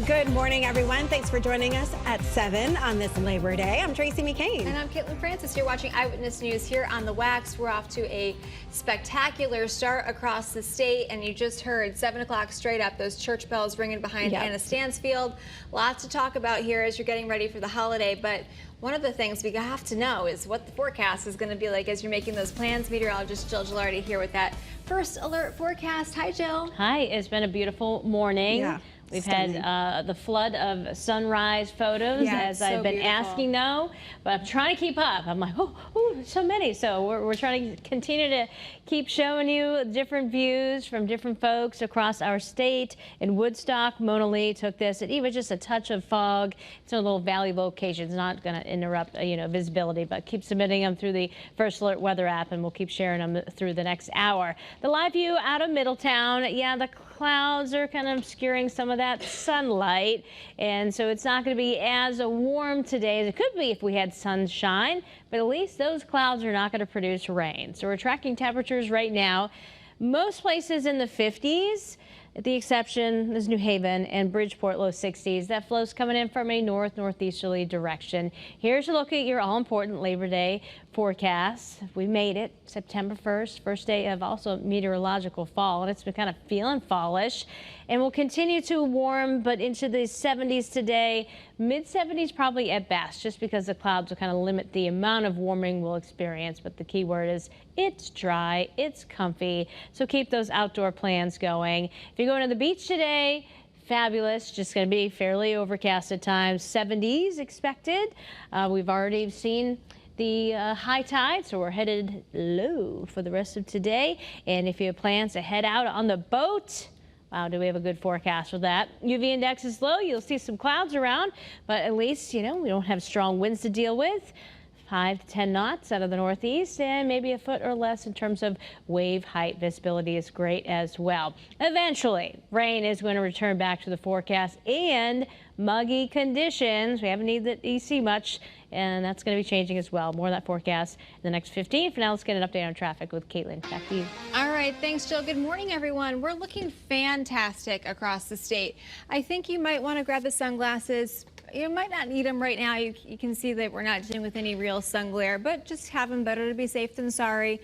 Good morning, everyone. Thanks for joining us at 7 on this Labor Day. I'm Tracey McCain. And I'm Caitlin Francis. You're watching Eyewitness News here on the Wax. We're off to a spectacular start across the state, and you just heard 7 o'clock straight up, those church bells ringing behind Anna Stansfield. Lots to talk about here as you're getting ready for the holiday, but one of the things we have to know is what the forecast is going to be like as you're making those plans. Meteorologist Jill Gilardi here with that first alert forecast. Hi, Jill. Hi. It's been a beautiful morning. Yeah. We've Stunning. had the flood of sunrise photos, as I've been asking, though, but I'm trying to keep up. I'm like, oh, so many. So we're trying to continue to keep showing you different views from different folks across our state. In Woodstock, Mona Lee took this, and even just a touch of fog. It's a little valley location. It's not going to interrupt, visibility, but keep submitting them through the First Alert Weather app, and we'll keep sharing them through the next hour. The live view out of Middletown, the clouds are kind of obscuring some of that sunlight, and so it's not going to be as warm today as it could be if we had sunshine, but at least those clouds are not going to produce rain. So we're tracking temperatures right now, most places in the 50s. The exception is New Haven and Bridgeport, low 60s. That flow's coming in from a northeasterly direction. Here's a look at your all-important Labor Day forecast. We made it September 1st, first day of also meteorological fall, and it's been kind of feeling fallish. And we'll continue to warm, but into the 70s today, mid-70s probably at best, just because the clouds will kind of limit the amount of warming we'll experience. But the key word is it's dry, it's comfy, so keep those outdoor plans going. If you're going to the beach today, fabulous. Just going to be fairly overcast at times. 70s expected. We've already seen the high tide, so we're headed low for the rest of today. And if you have plans to head out on the boat, wow, do we have a good forecast for that. UV index is low. You'll see some clouds around, but at least, we don't have strong winds to deal with. 5 to 10 knots out of the northeast, and maybe a foot or less in terms of wave height. Visibility is great as well. Eventually, rain is going to return back to the forecast, and muggy conditions. We haven't needed the EC much, and that's going to be changing as well. More of that forecast in the next 15. For now, let's get an update on traffic with Caitlin. Back to you. All right, thanks, Jill. Good morning, everyone. We're looking fantastic across the state. I think you might want to grab the sunglasses. You might not need them right now. You can see that we're not dealing with any real sun glare, but just have them. Better to be safe than sorry.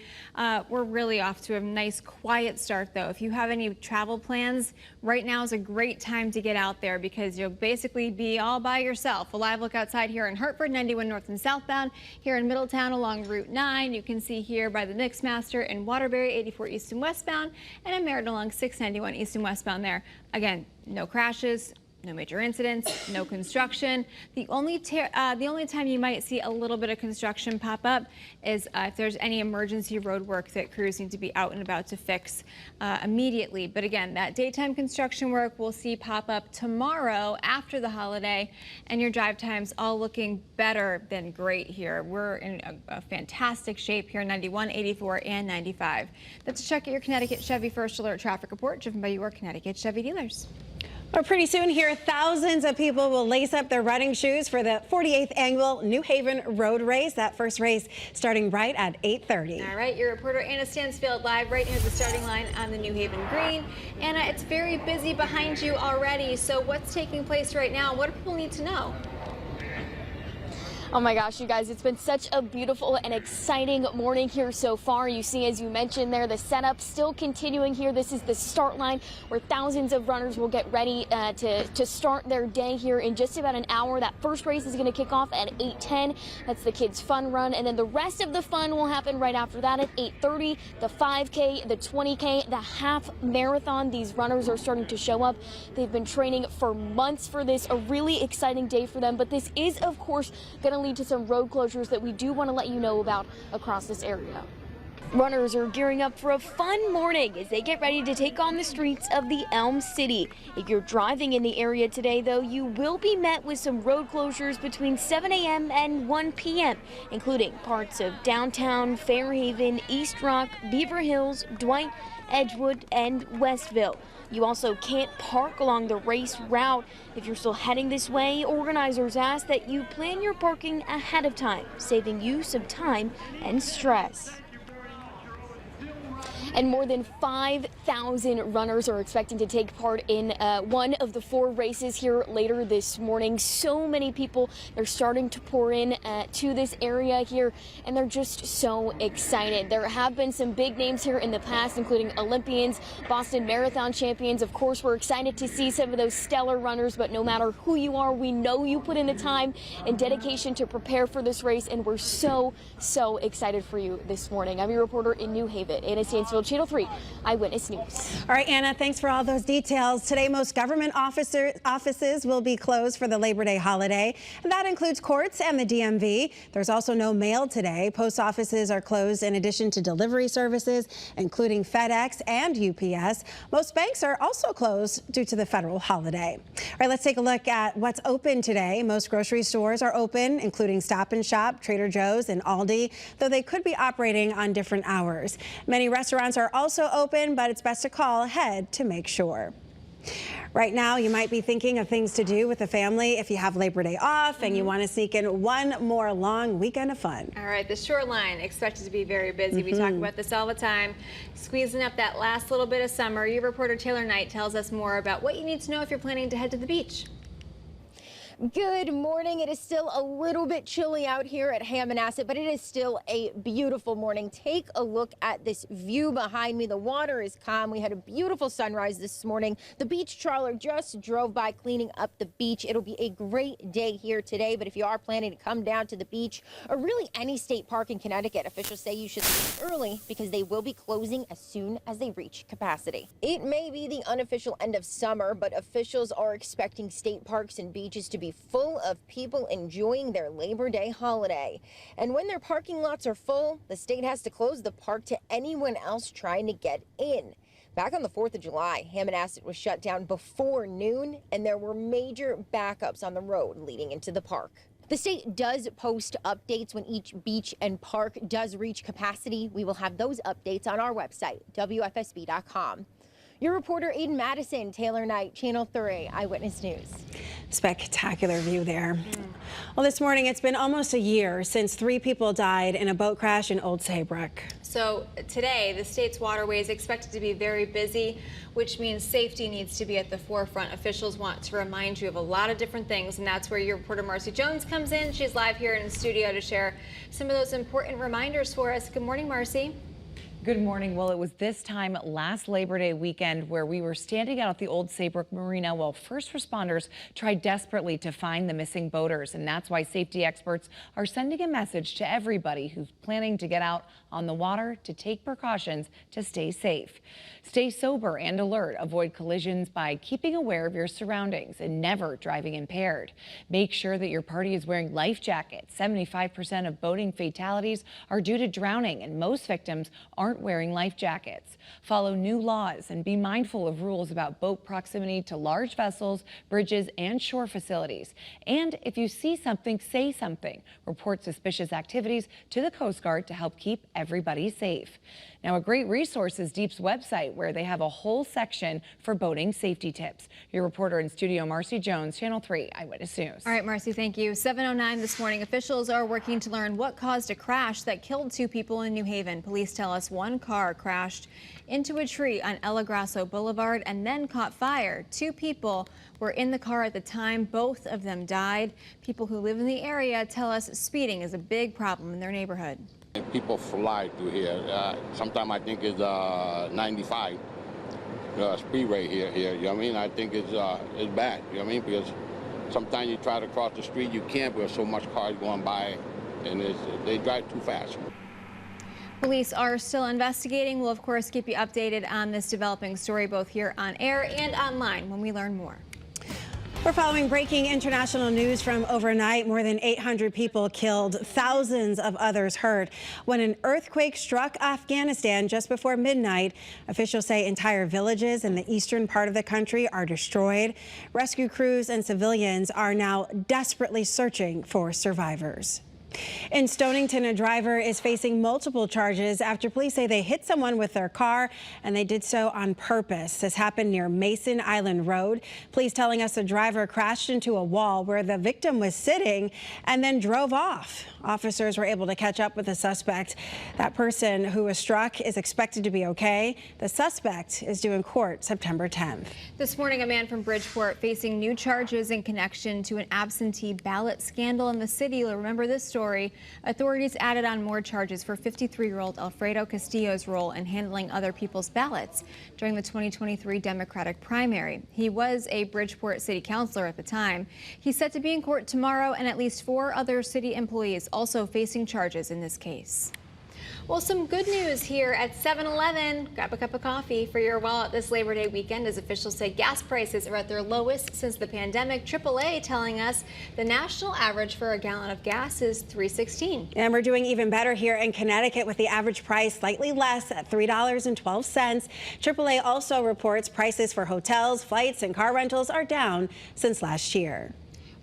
We're really off to a nice, quiet start, though. If you have any travel plans, right now is a great time to get out there because you'll basically be all by yourself. A live look outside here in Hartford, 91 north and southbound. Here in Middletown along Route 9, you can see here by the Mixmaster in Waterbury, 84 east and westbound, and in Merritt along 691 east and westbound there. Again, no crashes. No major incidents, no construction. The only time you might see a little bit of construction pop up is if there's any emergency road work that crews need to be out and about to fix immediately. But again, that daytime construction work we'll see pop up tomorrow after the holiday, and your drive times all looking better than great here. We're in a fantastic shape here, 91, 84, and 95. That's a check at your Connecticut Chevy First Alert traffic report driven by your Connecticut Chevy dealers. Well, pretty soon here, thousands of people will lace up their running shoes for the 48th annual New Haven Road Race. That first race starting right at 8:30. All right, your reporter Anna Stansfield live right near the starting line on the New Haven Green. Anna, it's very busy behind you already. So what's taking place right now? What do people need to know? Oh my gosh, you guys, it's been such a beautiful and exciting morning here so far. You see, as you mentioned there, the setup still continuing here. This is the start line where thousands of runners will get ready to start their day here in just about an hour. That first race is going to kick off at 8:10. That's the kids' fun run. And then the rest of the fun will happen right after that at 8:30. The 5K, the 20K, the half marathon. These runners are starting to show up. They've been training for months for this. A really exciting day for them. But this is, of course, going to lead to some road closures that we do want to let you know about across this area. Runners are gearing up for a fun morning as they get ready to take on the streets of the Elm City. If you're driving in the area today, though, you will be met with some road closures between 7 a.m. and 1 p.m., including parts of downtown, Fairhaven, East Rock, Beaver Hills, Dwight, Edgewood, and Westville. You also can't park along the race route. If you're still heading this way, organizers ask that you plan your parking ahead of time, saving you some time and stress. And more than 5,000 runners are expecting to take part in one of the 4 races here later this morning. So many people, they're starting to pour in to this area here, and they're just so excited. There have been some big names here in the past, including Olympians, Boston Marathon champions. Of course, we're excited to see some of those stellar runners, but no matter who you are, we know you put in the time and dedication to prepare for this race, and we're so excited for you this morning. I'm your reporter in New Haven, Anna Stansfield, Channel 3 Eyewitness News. All right, Anna, thanks for all those details. Today, most government offices will be closed for the Labor Day holiday, and that includes courts and the DMV. There's also no mail today. Post offices are closed in addition to delivery services, including FedEx and UPS. Most banks are also closed due to the federal holiday. All right, let's take a look at what's open today. Most grocery stores are open, including Stop and Shop, Trader Joe's, and Aldi, though they could be operating on different hours. Many restaurants are also open, but it's best to call ahead to make sure. Right now, you might be thinking of things to do with the family if you have Labor Day off and you want to sneak in one more long weekend of fun. All right, the shoreline expected to be very busy. We talk about this all the time, squeezing up that last little bit of summer. Your reporter Taylor Knight tells us more about what you need to know if you're planning to head to the beach. Good morning. It is still a little bit chilly out here at Hammonasset, but it is still a beautiful morning. Take a look at this view behind me. The water is calm. We had a beautiful sunrise this morning. The beach trawler just drove by cleaning up the beach. It'll be a great day here today, but if you are planning to come down to the beach or really any state park in Connecticut, officials say you should leave early because they will be closing as soon as they reach capacity. It may be the unofficial end of summer, but officials are expecting state parks and beaches to be full of people enjoying their Labor Day holiday. And when their parking lots are full, the state has to close the park to anyone else trying to get in. Back on the 4th of July, Hammonasset was shut down before noon, and there were major backups on the road leading into the park. The state does post updates when each beach and park does reach capacity. We will have those updates on our website, WFSB.com. Your reporter Aiden Madison, Taylor Knight, Channel 3 Eyewitness News. Spectacular view there. Well, this morning it's been almost a year since 3 people died in a boat crash in Old Saybrook. So today, the state's waterways expected to be very busy, which means safety needs to be at the forefront. Officials want to remind you of a lot of different things, and that's where your reporter Marcy Jones comes in. She's live here in the studio to share some of those important reminders for us. Good morning, Marcy. Good morning. Well, it was this time last Labor Day weekend where we were standing out at the Old Saybrook Marina while first responders tried desperately to find the missing boaters. And that's why safety experts are sending a message to everybody who's planning to get out on the water to take precautions to stay safe. Stay sober and alert. Avoid collisions by keeping aware of your surroundings and never driving impaired. Make sure that your party is wearing life jackets. 75% of boating fatalities are due to drowning, and most victims aren't wearing life jackets. Follow new laws and be mindful of rules about boat proximity to large vessels, bridges, and shore facilities. And if you see something, say something. Report suspicious activities to the Coast Guard to help keep everybody safe. Now, a great resource is Deep's website, where they have a whole section for boating safety tips. Your reporter in studio, Marcy Jones, Channel 3 Eyewitness News. All right, Marcy, thank you. 7:09 this morning, officials are working to learn what caused a crash that killed 2 people in New Haven. Police tell us one car crashed into a tree on El Grasso Boulevard and then caught fire. 2 people were in the car at the time. Both of them died. People who live in the area tell us speeding is a big problem in their neighborhood. People fly through here. Sometimes I think it's 95 speed rate here. You know what I mean? I think it's bad. You know what I mean? Because sometimes you try to cross the street, you can't because so much cars going by, and they drive too fast. Police are still investigating. We'll, of course, keep you updated on this developing story, both here on air and online when we learn more. We're following breaking international news from overnight. More than 800 people killed, thousands of others hurt when an earthquake struck Afghanistan just before midnight. Officials say entire villages in the eastern part of the country are destroyed. Rescue crews and civilians are now desperately searching for survivors. In Stonington, a driver is facing multiple charges after police say they hit someone with their car and they did so on purpose. This happened near Mason Island Road. Police telling us the driver crashed into a wall where the victim was sitting and then drove off. Officers were able to catch up with the suspect. That person who was struck is expected to be okay. The suspect is due in court September 10th. This morning, a man from Bridgeport facing new charges in connection to an absentee ballot scandal in the city. You'll remember this story. Authorities added on more charges for 53-year-old Alfredo Castillo's role in handling other people's ballots during the 2023 Democratic primary. He was a Bridgeport city councilor at the time. He's set to be in court tomorrow, and at least 4 other city employees also facing charges in this case. Well, some good news here at 7-Eleven. Grab a cup of coffee for your wallet this Labor Day weekend, as officials say gas prices are at their lowest since the pandemic. AAA telling us the national average for a gallon of gas is $3.16. And we're doing even better here in Connecticut with the average price slightly less at $3.12. AAA also reports prices for hotels, flights, and car rentals are down since last year.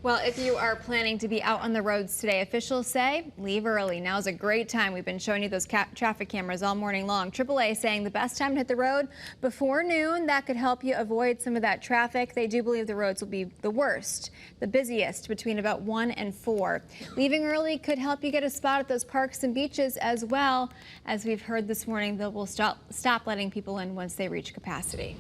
Well, if you are planning to be out on the roads today, officials say leave early. Now's a great time. We've been showing you those traffic cameras all morning long. AAA saying the best time to hit the road before noon. That could help you avoid some of that traffic. They do believe the roads will be the worst, the busiest between about 1 and 4. Leaving early could help you get a spot at those parks and beaches as well. As we've heard this morning, they will stop letting people in once they reach capacity.